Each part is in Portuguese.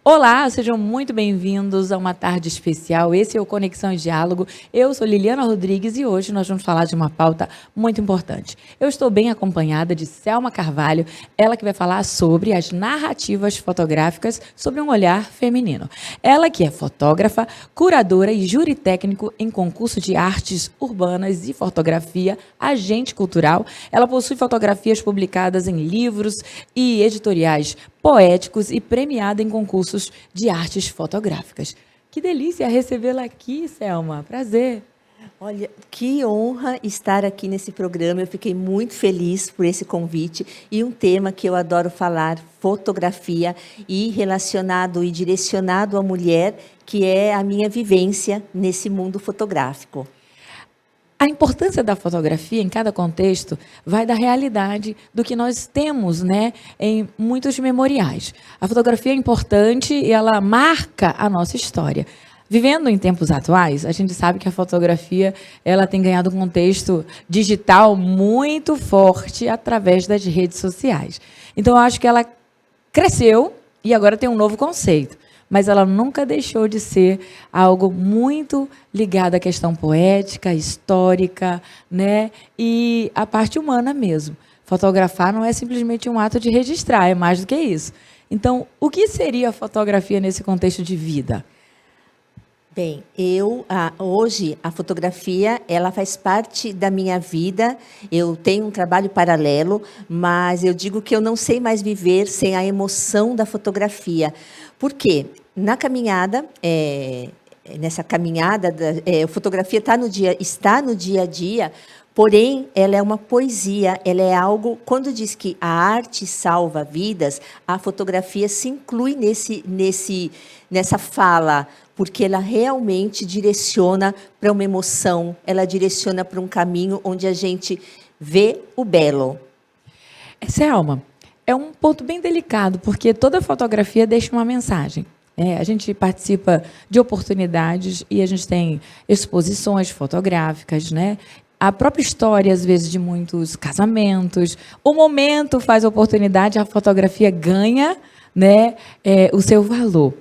Olá, sejam muito bem-vindos a uma tarde especial. Esse é o Conexão e Diálogo. Eu sou Liliana Rodrigues e hoje nós vamos falar de uma pauta muito importante. Eu estou bem acompanhada de Selma Carvalho, ela que vai falar sobre as narrativas fotográficas sobre um olhar feminino. Ela que é fotógrafa, curadora e júri técnico em concurso de artes urbanas e fotografia, agente cultural. Ela possui fotografias publicadas em livros e editoriais poéticos e premiada em concursos de artes fotográficas. Que delícia recebê-la aqui, Selma. Prazer. Olha, que honra estar aqui nesse programa. Eu fiquei muito feliz por esse convite e um tema que eu adoro falar, fotografia, e relacionado e direcionado à mulher, que é a minha vivência nesse mundo fotográfico. A importância da fotografia em cada contexto vai da realidade do que nós temos, né, em muitos memoriais. A fotografia é importante e ela marca a nossa história. Vivendo em tempos atuais, a gente sabe que a fotografia ela tem ganhado um contexto digital muito forte através das redes sociais. Então, eu acho que ela cresceu e agora tem um novo conceito. Mas ela nunca deixou de ser algo muito ligado à questão poética, histórica, né? E à parte humana mesmo. Fotografar não é simplesmente um ato de registrar, é mais do que isso. Então, o que seria a fotografia nesse contexto de vida? Bem, hoje a fotografia ela faz parte da minha vida. Eu tenho um trabalho paralelo, mas eu digo que eu não sei mais viver sem a emoção da fotografia. Por quê? Na caminhada, nessa caminhada, a fotografia está no dia a dia. Porém, ela é uma poesia, ela é algo. Quando diz que a arte salva vidas, a fotografia se inclui nessa fala, porque ela realmente direciona para uma emoção, ela direciona para um caminho onde a gente vê o belo. Selma, é um ponto bem delicado, porque toda fotografia deixa uma mensagem. A gente participa de oportunidades e a gente tem exposições fotográficas, né? A própria história, às vezes, de muitos casamentos. O momento faz a oportunidade, a fotografia ganha, né, o seu valor.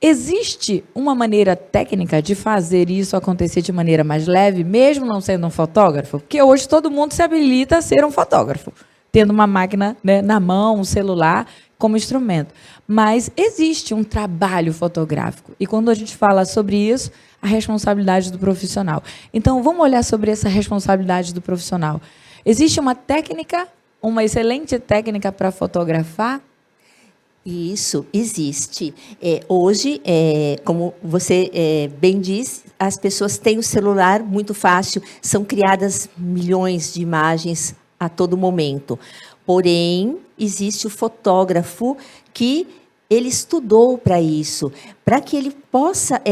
Existe uma maneira técnica de fazer isso acontecer de maneira mais leve, mesmo não sendo um fotógrafo? Porque hoje todo mundo se habilita a ser um fotógrafo, tendo uma máquina, né, na mão, um celular como instrumento. Mas existe um trabalho fotográfico. E quando a gente fala sobre isso, a responsabilidade do profissional. Então, vamos olhar sobre essa responsabilidade do profissional. Existe uma técnica, uma excelente técnica para fotografar? Isso, existe. Hoje, como você bem diz, as pessoas têm o celular muito fácil, são criadas milhões de imagens a todo momento. Porém, existe o fotógrafo que ele estudou para isso, para que ele possa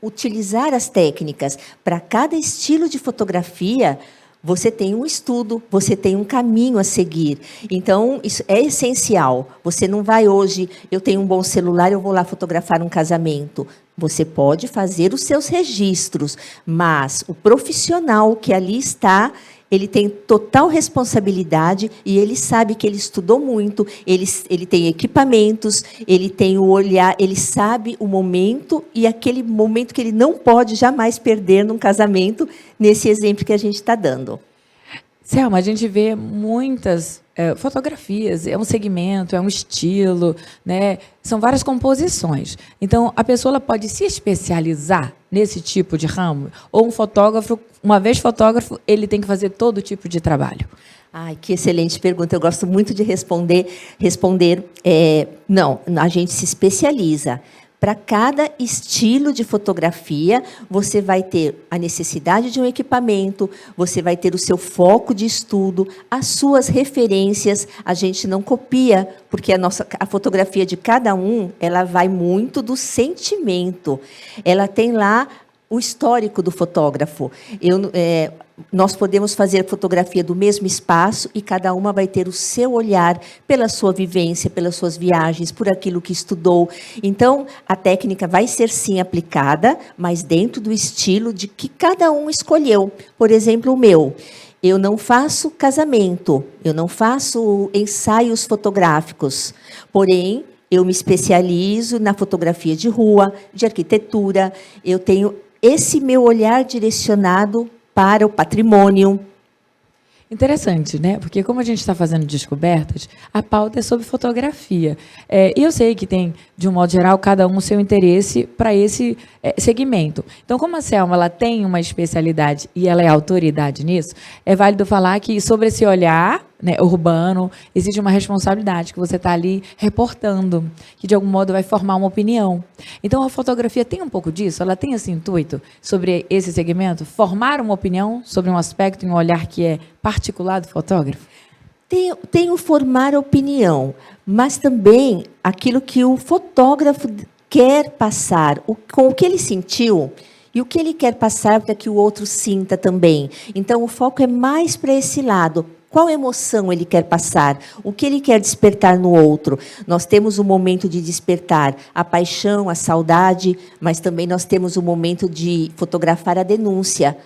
utilizar as técnicas. Para cada estilo de fotografia, você tem um estudo, você tem um caminho a seguir. Então, isso é essencial. Você não vai hoje, eu tenho um bom celular, eu vou lá fotografar um casamento. Você pode fazer os seus registros, mas o profissional que ali está, ele tem total responsabilidade e ele sabe que ele estudou muito, ele tem equipamentos, ele tem o olhar, ele sabe o momento e aquele momento que ele não pode jamais perder num casamento, nesse exemplo que a gente está dando. Selma, a gente vê muitas fotografias, é um segmento, é um estilo, né? São várias composições. Então, a pessoa ela pode se especializar nesse tipo de ramo? Ou um fotógrafo, uma vez fotógrafo, ele tem que fazer todo tipo de trabalho? Ai, que excelente pergunta. Eu gosto muito de responder. Não, a gente se especializa. Para cada estilo de fotografia, você vai ter a necessidade de um equipamento, você vai ter o seu foco de estudo, as suas referências. A gente não copia, porque a fotografia de cada um, ela vai muito do sentimento. Ela tem lá o histórico do fotógrafo. Nós podemos fazer fotografia do mesmo espaço e cada uma vai ter o seu olhar pela sua vivência, pelas suas viagens, por aquilo que estudou. Então, a técnica vai ser, sim, aplicada, mas dentro do estilo de que cada um escolheu. Por exemplo, o meu. Eu não faço casamento, eu não faço ensaios fotográficos, porém, Eu me especializo na fotografia de rua, de arquitetura. Eu tenho esse meu olhar direcionado para o patrimônio. Interessante, né? Porque como a gente está fazendo descobertas, a pauta é sobre fotografia. E eu sei que tem, de um modo geral, cada um o seu interesse para esse segmento. Então, como a Selma ela tem uma especialidade e ela é autoridade nisso, é válido falar que sobre esse olhar, né, urbano, existe uma responsabilidade que você está ali reportando, que de algum modo vai formar uma opinião. Então, a fotografia tem um pouco disso, ela tem esse intuito sobre esse segmento, formar uma opinião sobre um aspecto e um olhar que é particular do fotógrafo? Tenho formar opinião, mas também aquilo que o fotógrafo quer passar, com o que ele sentiu e o que ele quer passar para que o outro sinta também. Então, o foco é mais para esse lado. Qual emoção ele quer passar? O que ele quer despertar no outro? Nós temos o momento de despertar a paixão, a saudade, mas também nós temos o momento de fotografar a denúncia.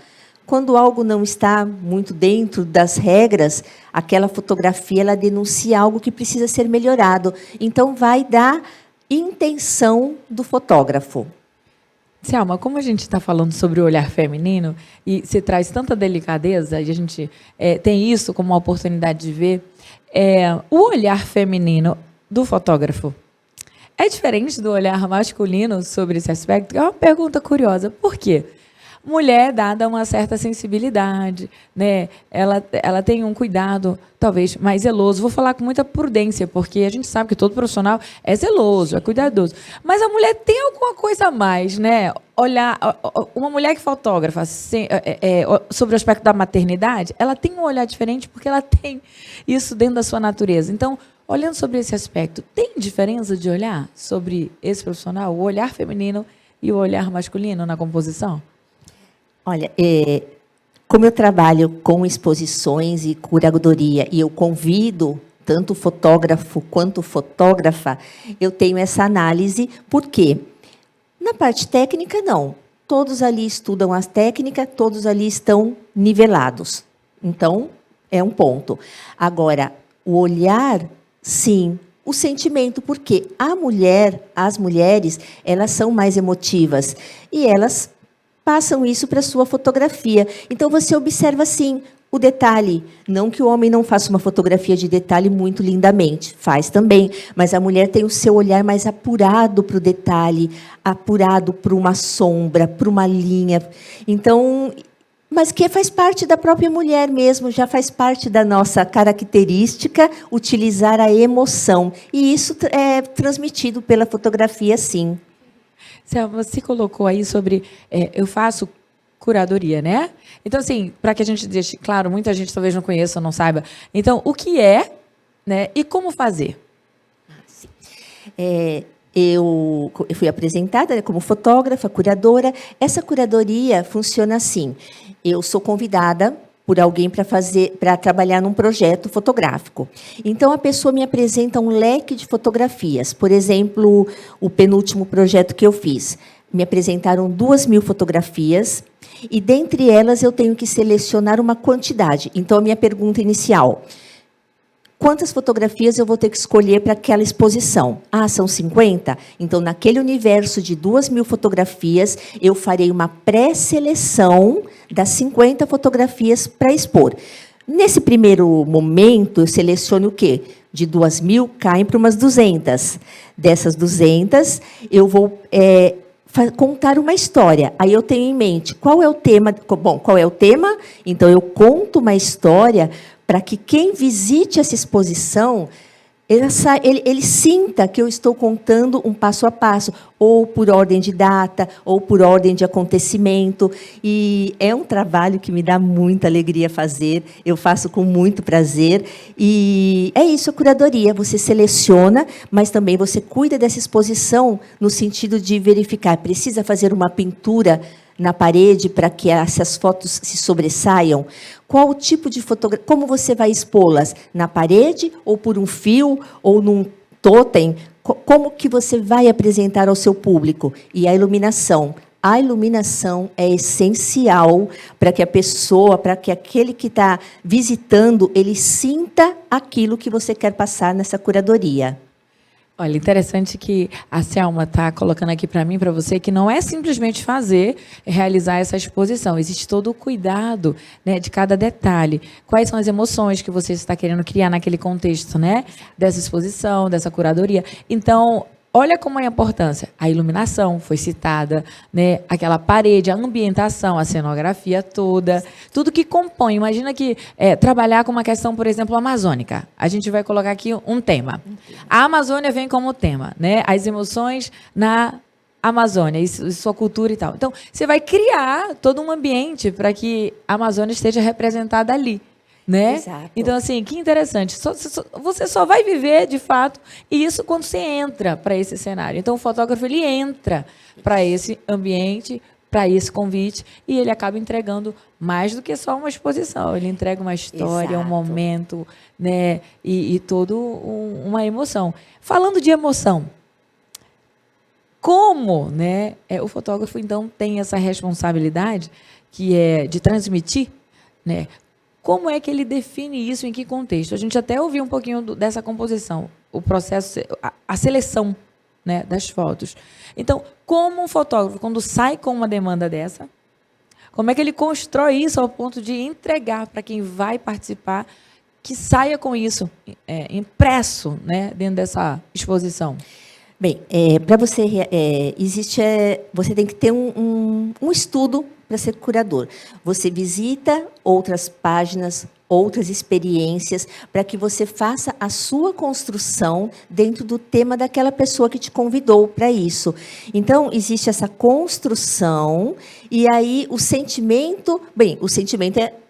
Quando algo não está muito dentro das regras, aquela fotografia ela denuncia algo que precisa ser melhorado. Então, vai da intenção do fotógrafo. Selma, como a gente está falando sobre o olhar feminino e se traz tanta delicadeza, e a gente tem isso como uma oportunidade de ver, o olhar feminino do fotógrafo é diferente do olhar masculino sobre esse aspecto? É uma pergunta curiosa. Por quê? Mulher é dada uma certa sensibilidade, né? Ela tem um cuidado, talvez, mais zeloso. Vou falar com muita prudência, porque a gente sabe que todo profissional é zeloso, é cuidadoso. Mas a mulher tem alguma coisa a mais, né? Olhar, uma mulher que fotógrafa sobre o aspecto da maternidade, ela tem um olhar diferente porque ela tem isso dentro da sua natureza. Então, olhando sobre esse aspecto, tem diferença de olhar sobre esse profissional, o olhar feminino e o olhar masculino na composição? Olha, como eu trabalho com exposições e curadoria, e eu convido tanto o fotógrafo quanto fotógrafa, eu tenho essa análise, por quê? Na parte técnica, não. Todos ali estudam as técnicas, todos ali estão nivelados. Então, é um ponto. Agora, o olhar, sim. O sentimento, porque as mulheres, elas são mais emotivas, e elas passam isso para a sua fotografia. Então, você observa, sim, o detalhe. Não que o homem não faça uma fotografia de detalhe muito lindamente. Faz também. Mas a mulher tem o seu olhar mais apurado para o detalhe, apurado para uma sombra, para uma linha. Então, mas que faz parte da própria mulher mesmo, já faz parte da nossa característica utilizar a emoção. E isso é transmitido pela fotografia, sim. Você colocou aí sobre... eu faço curadoria, né? Então, assim, para que a gente deixe claro, muita gente talvez não conheça ou não saiba. Então, o que é, né, e como fazer? Eu fui apresentada, né, como fotógrafa, curadora. Essa curadoria funciona assim. Eu sou convidada por alguém para trabalhar num projeto fotográfico. Então, a pessoa me apresenta um leque de fotografias. Por exemplo, o penúltimo projeto que eu fiz. Me apresentaram 2.000 fotografias, e dentre elas eu tenho que selecionar uma quantidade. Então, a minha pergunta inicial: quantas fotografias eu vou ter que escolher para aquela exposição? Ah, são 50? Então, naquele universo de 2.000 fotografias, eu farei uma pré-seleção das 50 fotografias para expor. Nesse primeiro momento, eu seleciono o quê? De 2.000, caem para umas 200. Dessas 200, eu vou contar uma história. Aí eu tenho em mente, qual é o tema? Bom, qual é o tema? Então, eu conto uma história para que quem visite essa exposição, ele sinta que eu estou contando um passo a passo, ou por ordem de data, ou por ordem de acontecimento. E é um trabalho que me dá muita alegria fazer, eu faço com muito prazer. E é isso, a curadoria. Você seleciona, mas também você cuida dessa exposição no sentido de verificar, precisa fazer uma pintura na parede para que essas fotos se sobressaiam? Qual o tipo de fotografia? Como você vai expô-las? Na parede, ou por um fio, ou num totem? Como que você vai apresentar ao seu público? E a iluminação. A iluminação é essencial para que a pessoa, para que aquele que está visitando, ele sinta aquilo que você quer passar nessa curadoria. Olha, interessante que a Selma está colocando aqui para mim, para você, que não é simplesmente realizar essa exposição. Existe todo o cuidado, né, de cada detalhe. Quais são as emoções que você está querendo criar naquele contexto, né, dessa exposição, dessa curadoria. Então, olha como é a importância. A iluminação foi citada, né? Aquela parede, a ambientação, a cenografia toda, tudo que compõe. Imagina que trabalhar com uma questão, por exemplo, amazônica. A gente vai colocar aqui um tema. A Amazônia vem como tema, né? As emoções na Amazônia, e sua cultura e tal. Então, você vai criar todo um ambiente para que a Amazônia esteja representada ali. Né? Exato. Então, assim, que interessante. Você só vai viver, de fato, isso quando você entra para esse cenário. Então, o fotógrafo, ele entra para esse ambiente, para esse convite, e ele acaba entregando mais do que só uma exposição. Ele entrega uma história, Exato. um momento, né? E toda uma emoção. Falando de emoção, como, né, o fotógrafo, então, tem essa responsabilidade que é de transmitir, né? Como é que ele define isso, em que contexto? A gente até ouviu um pouquinho dessa composição, o processo, a seleção, né, das fotos. Então, como um fotógrafo, quando sai com uma demanda dessa, como é que ele constrói isso ao ponto de entregar para quem vai participar, que saia com isso impresso, né, dentro dessa exposição? Bem, para você você tem que ter um estudo para ser curador. Você visita outras páginas, outras experiências, para que você faça a sua construção dentro do tema daquela pessoa que te convidou para isso. Então, existe essa construção, e aí o sentimento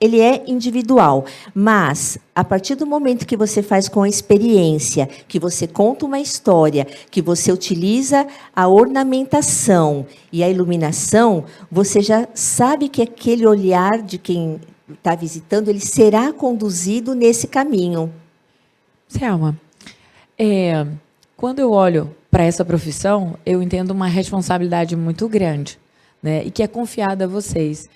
ele é individual, mas a partir do momento que você faz com a experiência, que você conta uma história, que você utiliza a ornamentação e a iluminação, você já sabe que aquele olhar de quem está visitando, ele será conduzido nesse caminho. Selma, quando eu olho para essa profissão, eu entendo uma responsabilidade muito grande, né, e que é confiada a vocês,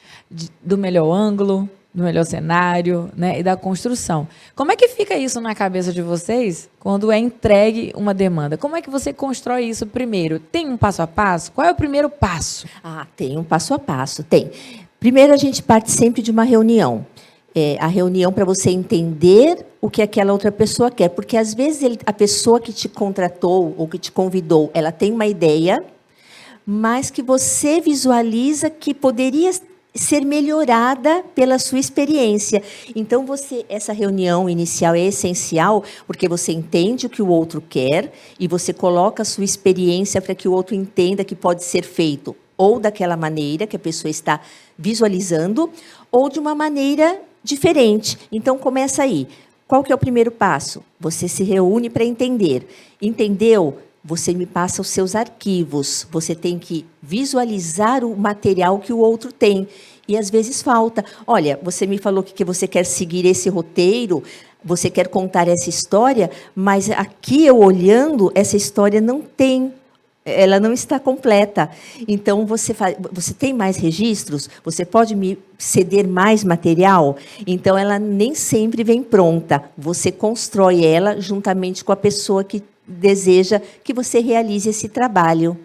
do melhor ângulo, do melhor cenário, né, e da construção. Como é que fica isso na cabeça de vocês quando é entregue uma demanda? Como é que você constrói isso primeiro? Tem um passo a passo? Qual é o primeiro passo? Tem um passo a passo, tem. Primeiro, a gente parte sempre de uma reunião. A reunião para você entender o que aquela outra pessoa quer. Porque, às vezes, a pessoa que te contratou ou que te convidou, ela tem uma ideia, mas que você visualiza que poderia ser melhorada pela sua experiência. Então, essa reunião inicial é essencial, porque você entende o que o outro quer e você coloca a sua experiência para que o outro entenda que pode ser feito ou daquela maneira que a pessoa está visualizando, ou de uma maneira diferente. Então, começa aí. Qual que é o primeiro passo? Você se reúne para entender. Entendeu? Você me passa os seus arquivos. Você tem que visualizar o material que o outro tem. E, às vezes, falta. Olha, você me falou que você quer seguir esse roteiro, você quer contar essa história, mas aqui, eu olhando, essa história não tem. Ela não está completa. Então, você tem mais registros? Você pode me ceder mais material? Então, ela nem sempre vem pronta. Você constrói ela juntamente com a pessoa que deseja que você realize esse trabalho.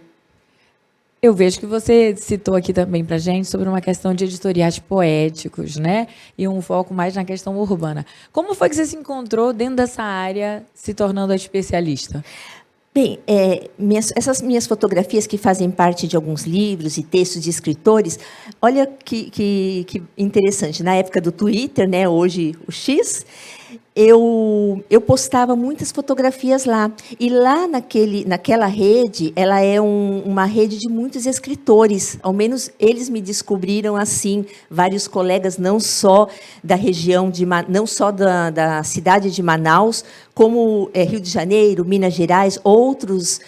Eu vejo que você citou aqui também para a gente sobre uma questão de editoriais poéticos, né? E um foco mais na questão urbana. Como foi que você se encontrou dentro dessa área, se tornando a especialista? Bem, essas minhas fotografias que fazem parte de alguns livros e textos de escritores, olha que interessante. Na época do Twitter, né, hoje o X, eu postava muitas fotografias lá. E lá naquela rede, ela é uma rede de muitos escritores. Ao menos eles me descobriram assim. Vários colegas, não só da região, não só da cidade de Manaus, como Rio de Janeiro, Minas Gerais, outros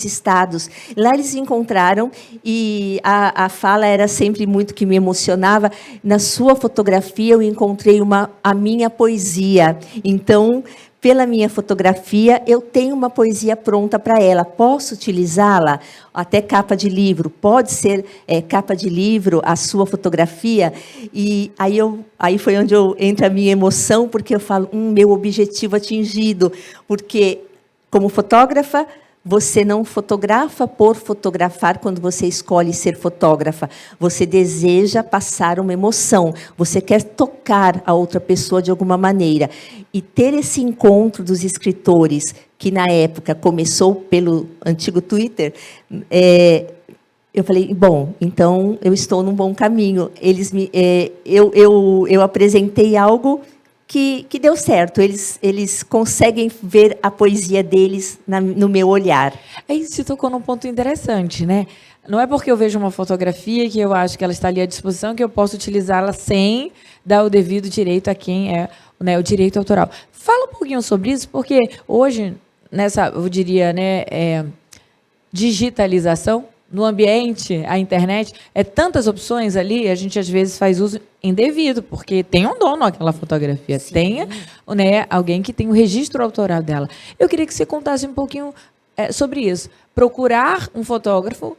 estados. Lá eles se encontraram e a fala era sempre muito que me emocionava. Na sua fotografia, eu encontrei a minha poesia. Então, pela minha fotografia, eu tenho uma poesia pronta para ela. Posso utilizá-la? Até capa de livro. Pode ser capa de livro a sua fotografia? E aí foi onde entra a minha emoção, porque eu falo, meu objetivo atingido. Porque, como fotógrafa, você não fotografa por fotografar quando você escolhe ser fotógrafa. Você deseja passar uma emoção. Você quer tocar a outra pessoa de alguma maneira. E ter esse encontro dos escritores, que na época começou pelo antigo Twitter, eu falei, bom, então eu estou num bom caminho. Eu apresentei algo que deu certo. Eles conseguem ver a poesia deles no meu olhar. Aí você tocou num ponto interessante, né? Não é porque eu vejo uma fotografia que eu acho que ela está ali à disposição que eu posso utilizá-la sem dar o devido direito a quem é, né, o direito autoral. Fala um pouquinho sobre isso, porque hoje, nessa, eu diria, né, digitalização, no ambiente, a internet, tantas opções ali, a gente às vezes faz uso indevido, porque tem um dono aquela fotografia, Sim. tem, né, alguém que tem o registro autoral dela. Eu queria que você contasse um pouquinho sobre isso. Procurar um fotógrafo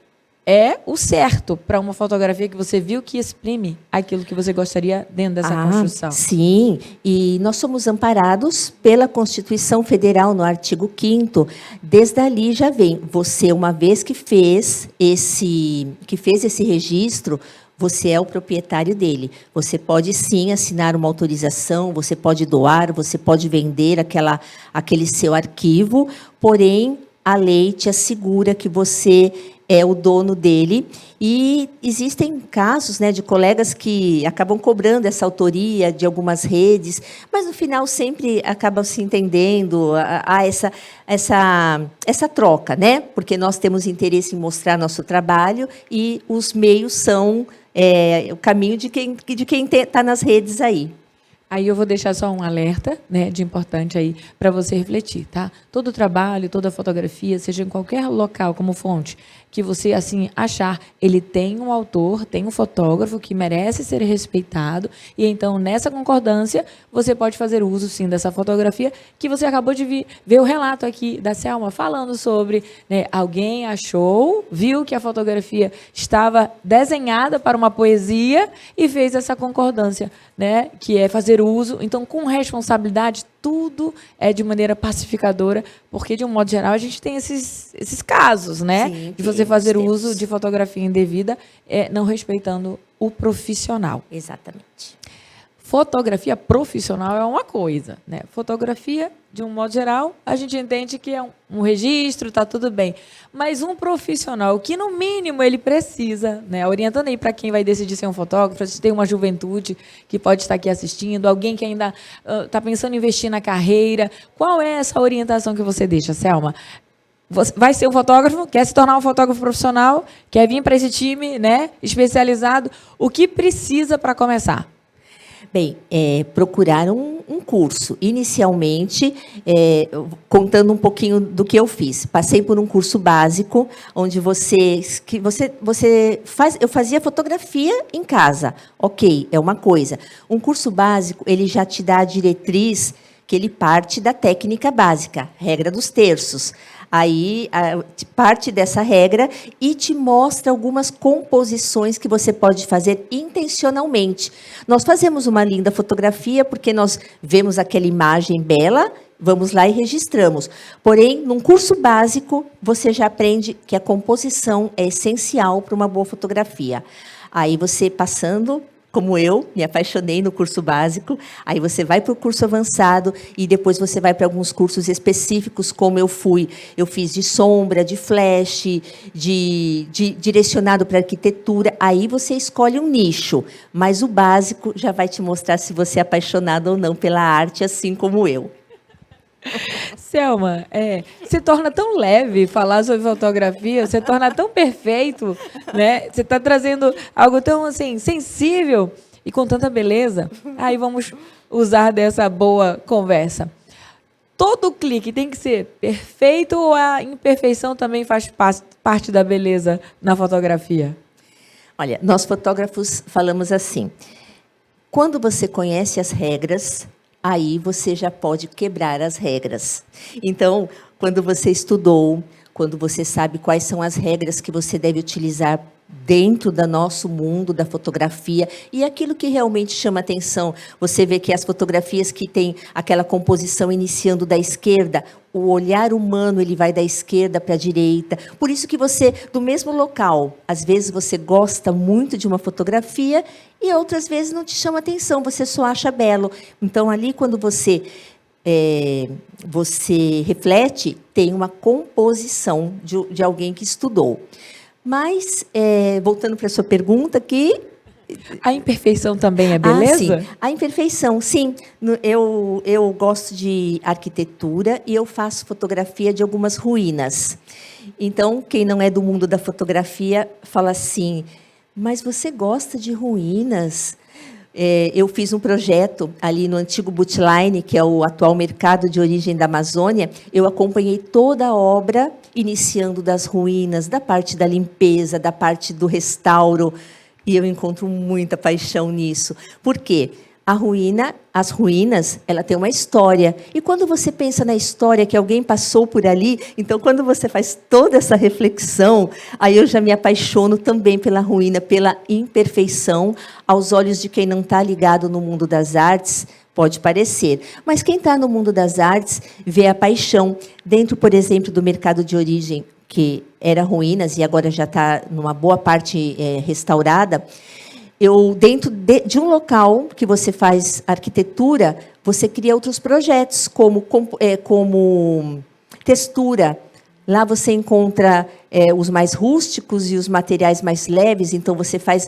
é o certo para uma fotografia que você viu que exprime aquilo que você gostaria dentro dessa construção. Sim, e nós somos amparados pela Constituição Federal, no artigo 5º. Desde ali já vem, você, uma vez que fez esse registro, você é o proprietário dele. Você pode, sim, assinar uma autorização, você pode doar, você pode vender aquele seu arquivo, porém, a lei te assegura que você é o dono dele. E existem casos, né, de colegas que acabam cobrando essa autoria de algumas redes, mas, no final, sempre acabam se entendendo, há essa troca, né? Porque nós temos interesse em mostrar nosso trabalho e os meios são o caminho de quem está nas redes aí. Aí eu vou deixar só um alerta, né, de importante aí para você refletir, tá? Todo trabalho, toda fotografia, seja em qualquer local como fonte, que você assim achar, ele tem um autor, tem um fotógrafo que merece ser respeitado, e então nessa concordância você pode fazer uso sim dessa fotografia que você acabou de ver o relato aqui da Selma falando sobre, né, alguém achou, viu que a fotografia estava desenhada para uma poesia e fez essa concordância, né, que é fazer uso. Então, com responsabilidade, tudo é de maneira pacificadora, porque, de um modo geral, a gente tem esses casos, né? Sim, de você fazer temos. uso de fotografia indevida, não respeitando o profissional. Exatamente. Fotografia profissional é uma coisa, né? Fotografia, de um modo geral, a gente entende que é um registro, está tudo bem. Mas um profissional, que no mínimo ele precisa, né? Orientando aí para quem vai decidir ser um fotógrafo, a gente tem uma juventude que pode estar aqui assistindo, alguém que ainda está pensando em investir na carreira. Qual é essa orientação que você deixa, Selma? Você vai ser um fotógrafo, quer se tornar um fotógrafo profissional, quer vir para esse time, né, especializado. O que precisa para começar? Bem, procurar um curso. Inicialmente, contando um pouquinho do que eu fiz. Passei por um curso básico, onde eu fazia fotografia em casa. Ok, é uma coisa. Um curso básico, ele já te dá a diretriz, que ele parte da técnica básica, regra dos terços. Aí, parte dessa regra e te mostra algumas composições que você pode fazer intencionalmente. Nós fazemos uma linda fotografia porque nós vemos aquela imagem bela, vamos lá e registramos. Porém, num curso básico, você já aprende que a composição é essencial para uma boa fotografia. Aí você passando, como eu, me apaixonei no curso básico, aí você vai para o curso avançado e depois você vai para alguns cursos específicos, como eu fui. Eu fiz de sombra, de flash, direcionado para arquitetura. Aí você escolhe um nicho, mas o básico já vai te mostrar se você é apaixonado ou não pela arte, assim como eu. Selma, se torna tão leve falar sobre fotografia, se torna tão perfeito, né? Você está trazendo algo tão assim, sensível e com tanta beleza. Aí vamos usar dessa boa conversa. Todo clique tem que ser perfeito ou a imperfeição também faz parte da beleza na fotografia? Olha, nós fotógrafos falamos assim, quando você conhece as regras, aí você já pode quebrar as regras. Então, quando você estudou, quando você sabe quais são as regras que você deve utilizar dentro do nosso mundo da fotografia, e aquilo que realmente chama atenção. Você vê que as fotografias que têm aquela composição iniciando da esquerda, o olhar humano ele vai da esquerda para a direita. Por isso que você, do mesmo local, às vezes você gosta muito de uma fotografia e outras vezes não te chama atenção, você só acha belo. Então, ali, quando você reflete, tem uma composição de alguém que estudou. Mas, voltando para a sua pergunta aqui... A imperfeição também é beleza? Sim. A imperfeição, sim. Eu gosto de arquitetura e eu faço fotografia de algumas ruínas. Então, quem não é do mundo da fotografia fala assim, mas você gosta de ruínas? Eu fiz um projeto ali no antigo Bootline, que é o atual mercado de origem da Amazônia. Eu acompanhei toda a obra, iniciando das ruínas, da parte da limpeza, da parte do restauro, e eu encontro muita paixão nisso. Por quê? As ruínas, ela tem uma história. E quando você pensa na história que alguém passou por ali, então, quando você faz toda essa reflexão, aí eu já me apaixono também pela ruína, pela imperfeição, aos olhos de quem não está ligado no mundo das artes, pode parecer. Mas quem está no mundo das artes vê a paixão. Dentro, por exemplo, do mercado de origem, que era ruínas e agora já está numa boa parte restaurada, dentro de um local que você faz arquitetura, você cria outros projetos, como textura. Lá você encontra os mais rústicos e os materiais mais leves, então você faz...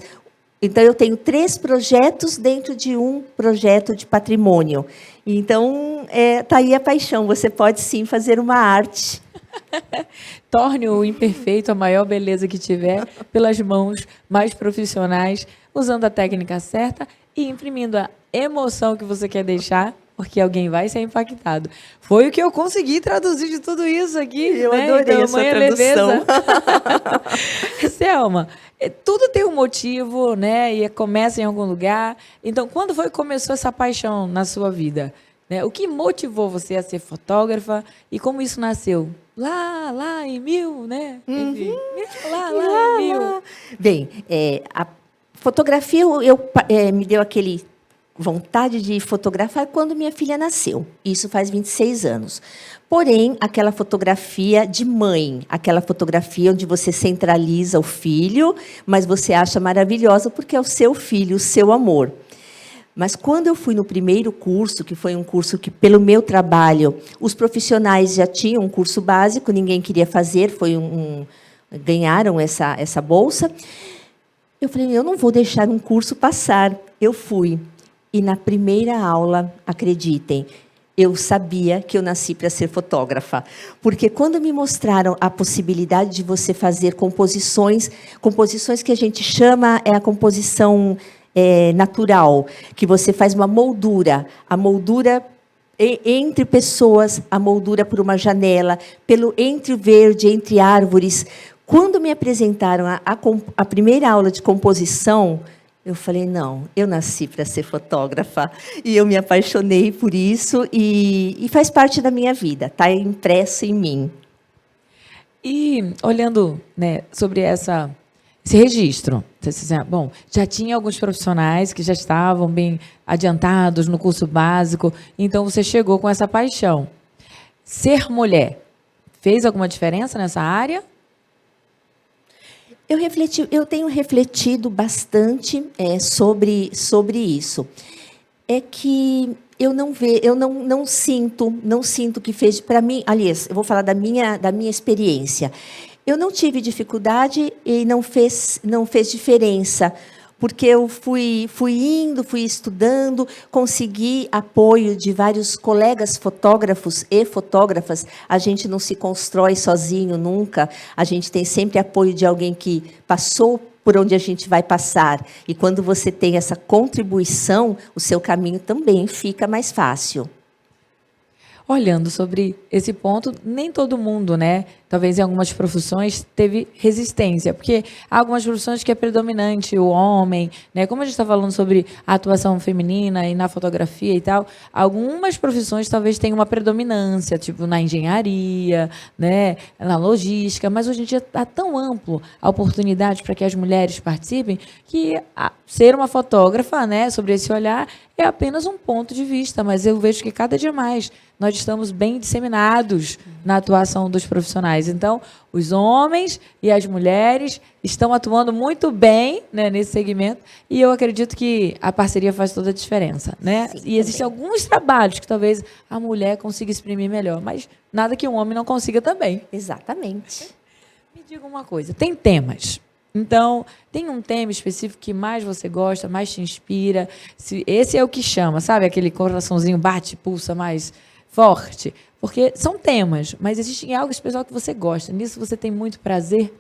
Então, eu tenho 3 projetos dentro de um projeto de patrimônio. Então, está aí a paixão. Você pode, sim, fazer uma arte. Torne o imperfeito a maior beleza que tiver, pelas mãos mais profissionais, usando a técnica certa e imprimindo a emoção que você quer deixar, porque alguém vai ser impactado. Foi o que eu consegui traduzir de tudo isso aqui. Eu adorei essa tradução. Selma, tudo tem um motivo, né? E começa em algum lugar. Então, quando foi que começou essa paixão na sua vida? Né? O que motivou você a ser fotógrafa e como isso nasceu? Lá em 1000, né? Enfim, lá em 1000. Bem, a fotografia me deu aquele vontade de fotografar quando minha filha nasceu. Isso faz 26 anos. Porém, aquela fotografia de mãe, aquela fotografia onde você centraliza o filho, mas você acha maravilhosa porque é o seu filho, o seu amor. Mas quando eu fui no primeiro curso, que foi um curso que, pelo meu trabalho, os profissionais já tinham um curso básico, ninguém queria fazer, ganharam essa bolsa. Eu falei, eu não vou deixar um curso passar. Eu fui. E na primeira aula, acreditem, eu sabia que eu nasci para ser fotógrafa. Porque quando me mostraram a possibilidade de você fazer composições que a gente chama a composição natural, que você faz uma moldura, a moldura entre pessoas, a moldura por uma janela, entre o verde, entre árvores. Quando me apresentaram a primeira aula de composição, eu falei, não, eu nasci para ser fotógrafa. E eu me apaixonei por isso e faz parte da minha vida, está impresso em mim. E olhando, né, sobre esse registro, bom, já tinha alguns profissionais que já estavam bem adiantados no curso básico, então você chegou com essa paixão. Ser mulher fez alguma diferença nessa área? Eu tenho refletido bastante sobre isso. É que eu não sinto que fez para mim. Aliás, eu vou falar da minha experiência. Eu não tive dificuldade e não fez diferença, porque eu fui indo, fui estudando, consegui apoio de vários colegas fotógrafos e fotógrafas. A gente não se constrói sozinho nunca, a gente tem sempre apoio de alguém que passou por onde a gente vai passar. E quando você tem essa contribuição, o seu caminho também fica mais fácil. olhando sobre esse ponto, nem todo mundo, né? Talvez em algumas profissões teve resistência, porque há algumas profissões que é predominante o homem, né? Como a gente está falando sobre a atuação feminina e na fotografia e tal, algumas profissões talvez tenham uma predominância, tipo na engenharia, né? Na logística, mas hoje em dia está tão amplo a oportunidade para que as mulheres participem que ser uma fotógrafa, né? Sobre esse olhar é apenas um ponto de vista, mas eu vejo que cada dia mais nós estamos bem disseminados na atuação dos profissionais. Então, os homens e as mulheres estão atuando muito bem, né, nesse segmento, e eu acredito que a parceria faz toda a diferença, né? Sim, e existem alguns trabalhos que talvez a mulher consiga exprimir melhor, mas nada que um homem não consiga também. Exatamente. Me diga uma coisa, tem temas. Então, tem um tema específico que mais você gosta, mais te inspira? Esse é o que chama, sabe? Aquele coraçãozinho bate, pulsa mais forte. Porque são temas, mas existe algo especial que você gosta. Nisso você tem muito prazer?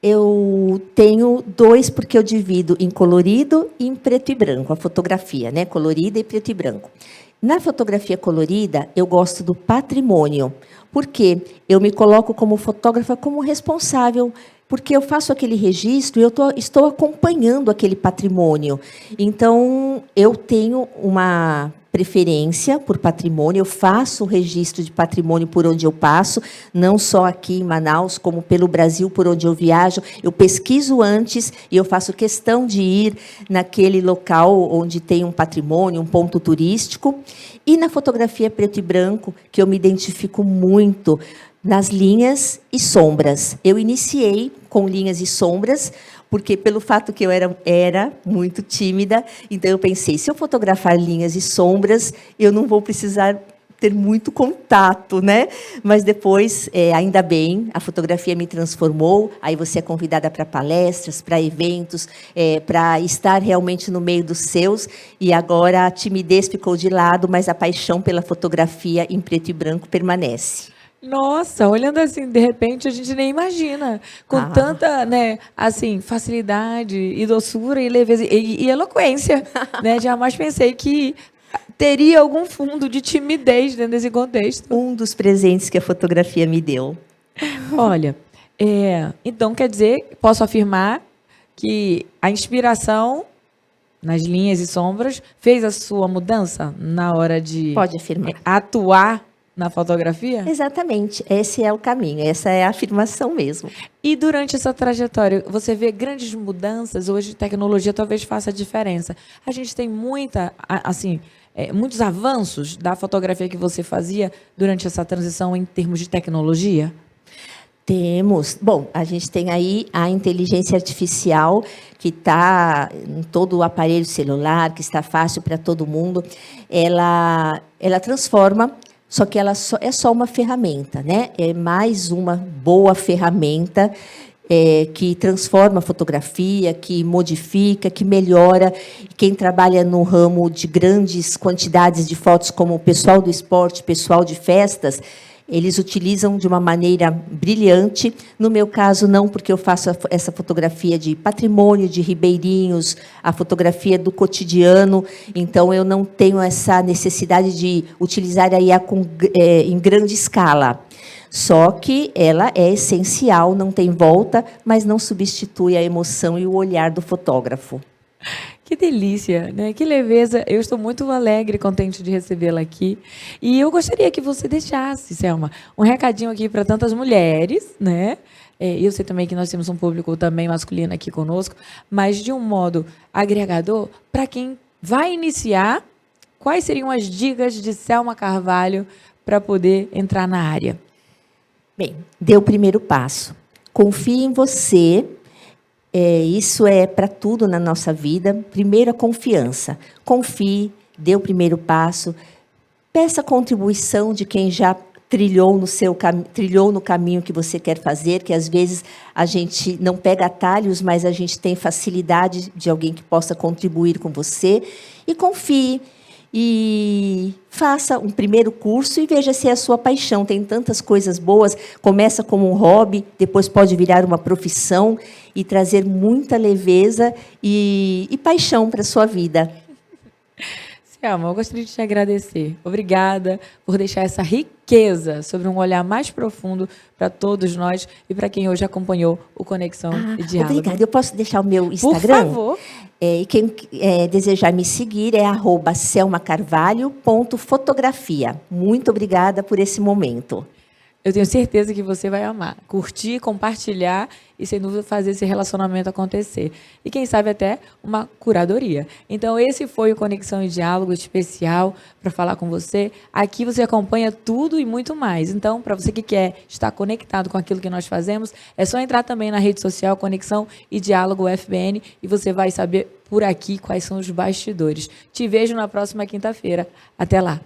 Eu tenho 2, porque eu divido em colorido e em preto e branco, a fotografia, né? Colorida e preto e branco. Na fotografia colorida, eu gosto do patrimônio, porque eu me coloco como fotógrafa, como responsável, porque eu faço aquele registro e eu estou acompanhando aquele patrimônio. Então, eu tenho uma preferência por patrimônio, eu faço o registro de patrimônio por onde eu passo, não só aqui em Manaus, como pelo Brasil, por onde eu viajo. Eu pesquiso antes e eu faço questão de ir naquele local onde tem um patrimônio, um ponto turístico. E na fotografia preto e branco, que eu me identifico muito, nas linhas e sombras. Eu iniciei com linhas e sombras, porque pelo fato que eu era muito tímida, então eu pensei, se eu fotografar linhas e sombras, eu não vou precisar ter muito contato, né? Mas depois, ainda bem, a fotografia me transformou, aí você é convidada para palestras, para eventos, para estar realmente no meio dos seus, e agora a timidez ficou de lado, mas a paixão pela fotografia em preto e branco permanece. Nossa, olhando assim, de repente, a gente nem imagina. Com tanta, né, assim, facilidade e doçura e leveza e eloquência, né? Jamais pensei que teria algum fundo de timidez dentro desse contexto. Um dos presentes que a fotografia me deu. Olha, então quer dizer, posso afirmar que a inspiração nas linhas e sombras fez a sua mudança na hora de Pode afirmar. Atuar na fotografia? Exatamente, esse é o caminho, essa é a afirmação mesmo. E durante essa trajetória, você vê grandes mudanças? Hoje, tecnologia talvez faça a diferença. A gente tem muitos avanços da fotografia que você fazia durante essa transição em termos de tecnologia? Temos. Bom, a gente tem aí a inteligência artificial, que está em todo o aparelho celular, que está fácil para todo mundo. Ela transforma. Só que ela é só uma ferramenta, né? É mais uma boa ferramenta que transforma a fotografia, que modifica, que melhora. Quem trabalha no ramo de grandes quantidades de fotos, como o pessoal do esporte, pessoal de festas, eles utilizam de uma maneira brilhante. No meu caso, não, porque eu faço essa fotografia de patrimônio, de ribeirinhos, a fotografia do cotidiano, então eu não tenho essa necessidade de utilizar a IA em grande escala. Só que ela é essencial, não tem volta, mas não substitui a emoção e o olhar do fotógrafo. Que delícia, né? Que leveza. Eu estou muito alegre e contente de recebê-la aqui. E eu gostaria que você deixasse, Selma, um recadinho aqui para tantas mulheres, né? Eu sei também que nós temos um público também masculino aqui conosco, mas de um modo agregador, para quem vai iniciar, quais seriam as dicas de Selma Carvalho para poder entrar na área? Bem, dê o primeiro passo. Confie em você. Isso é para tudo na nossa vida. Primeiro, a confiança. Confie, dê o primeiro passo. Peça a contribuição de quem já trilhou no caminho que você quer fazer, que às vezes a gente não pega atalhos, mas a gente tem facilidade de alguém que possa contribuir com você. E confie. E faça um primeiro curso e veja se é a sua paixão. Tem tantas coisas boas. Começa como um hobby, depois pode virar uma profissão e trazer muita leveza e paixão para a sua vida. Selma, eu gostaria de te agradecer. Obrigada por deixar essa riqueza sobre um olhar mais profundo para todos nós e para quem hoje acompanhou o Conexão e Diálogo. Obrigada. Eu posso deixar o meu Por Instagram? favor. E quem desejar me seguir é @selmacarvalho.fotografia. Muito obrigada por esse momento. Eu tenho certeza que você vai amar. Curtir, compartilhar e, sem dúvida, fazer esse relacionamento acontecer. E, quem sabe, até uma curadoria. Então, esse foi o Conexão e Diálogo especial para falar com você. Aqui você acompanha tudo e muito mais. Então, para você que quer estar conectado com aquilo que nós fazemos, é só entrar também na rede social Conexão e Diálogo FBN e você vai saber por aqui quais são os bastidores. Te vejo na próxima quinta-feira. Até lá.